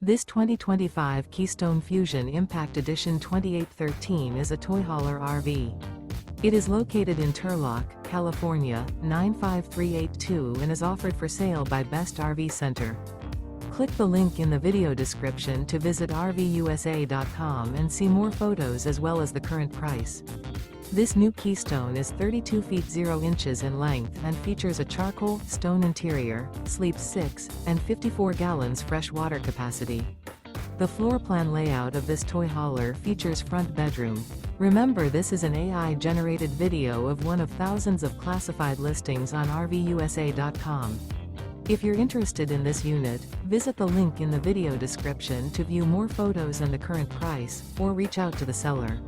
This 2025 Keystone Fuzion Impact Edition 2813 is a toy hauler RV. It is located in Turlock, California, 95382 and is offered for sale by Best RV Center. Click the link in the video description to visit RVUSA.com and see more photos as well as the current price. This new Keystone is 32 feet 0 inches in length and features a charcoal, stone interior, sleeps 6, and 54 gallons fresh water capacity. The floor plan layout of this toy hauler features front bedroom. Remember, this is an AI-generated video of one of thousands of classified listings on RVUSA.com. If you're interested in this unit, visit the link in the video description to view more photos and the current price, or reach out to the seller.